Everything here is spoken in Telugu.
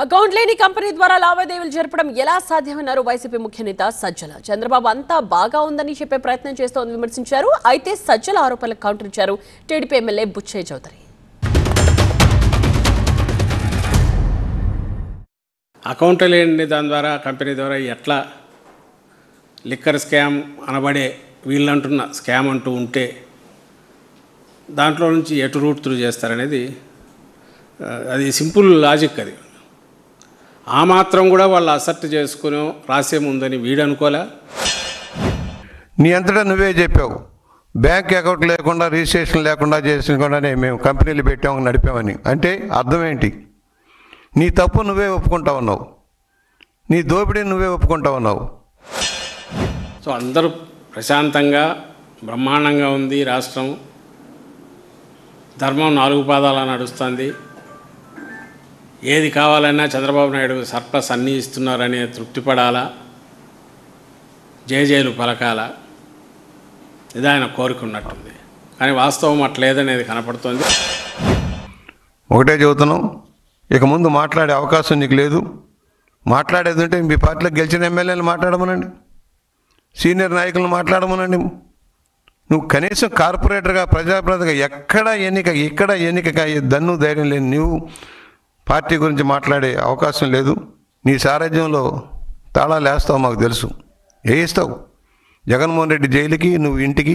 అకౌంట్ లేని కంపెనీ ద్వారా లావాదేవీలు జరపడం ఎలా సాధ్యమన్నారు వైసీపీ ముఖ్య నేత సజ్జల. చంద్రబాబు అంతా బాగా ఉందని చెప్పే ప్రయత్నం చేస్తోందని విమర్శించారు. అయితే సజ్జల ఆరోపణలకు కౌంటర్ ఇచ్చారు TDP MLA Butchaiah Chowdary. Account లేని దాని ద్వారా కంపెనీ ద్వారా ఎట్లా లిక్కర్ స్కామ్ అనబడే వీళ్ళంటున్న స్కామ్ అంటూ ఉంటే దాంట్లో నుంచి ఎటు రూట్ త్రూ చేస్తారనేది అది సింపుల్ లాజిక్. అది ఆ మాత్రం కూడా వాళ్ళు అసెప్ట్ చేసుకుని రాసేముందని వీడు అనుకోలే. నీ అంతటా నువ్వే చెప్పావు, బ్యాంక్ అకౌంట్ లేకుండా రిజిస్ట్రేషన్ లేకుండా చేసుకుండానే మేము కంపెనీలు పెట్టాము నడిపామని. అంటే అర్థం ఏంటి? నీ తప్పు నువ్వే ఒప్పుకుంటా ఉన్నావు, నీ దోపిడీ నువ్వే ఒప్పుకుంటా ఉన్నావు. సో అందరూ ప్రశాంతంగా బ్రహ్మాండంగా ఉంది రాష్ట్రం, ధర్మం 4 పాదాల నడుస్తుంది, ఏది కావాలన్నా చంద్రబాబు నాయుడు సర్ప్లస్ అన్నీ ఇస్తున్నారని తృప్తిపడాలా, జేజేలు పలకాలా, ఇది ఆయన కోరుకున్నట్టుంది. కానీ వాస్తవం అట్లేదనేది కనపడుతుంది. ఒకటే చెబుతున్నాం, ఇక ముందు మాట్లాడే అవకాశం నీకు లేదు. మాట్లాడేది ఉంటే మీ పార్టీలో గెలిచిన ఎమ్మెల్యేలు మాట్లాడమనండి, సీనియర్ నాయకులను మాట్లాడమనండి. నువ్వు కనీసం కార్పొరేటర్గా ప్రజాప్రతిగా ఇక్కడ ఎన్నిక దన్ను ధైర్యం లేని నువ్వు పార్టీ గురించి మాట్లాడే అవకాశం లేదు. నీ సారథ్యంలో తాళాలు వేస్తావు, మాకు తెలుసు. వేయిస్తావు. జగన్మోహన్ రెడ్డి జైలుకి, నువ్వు ఇంటికి.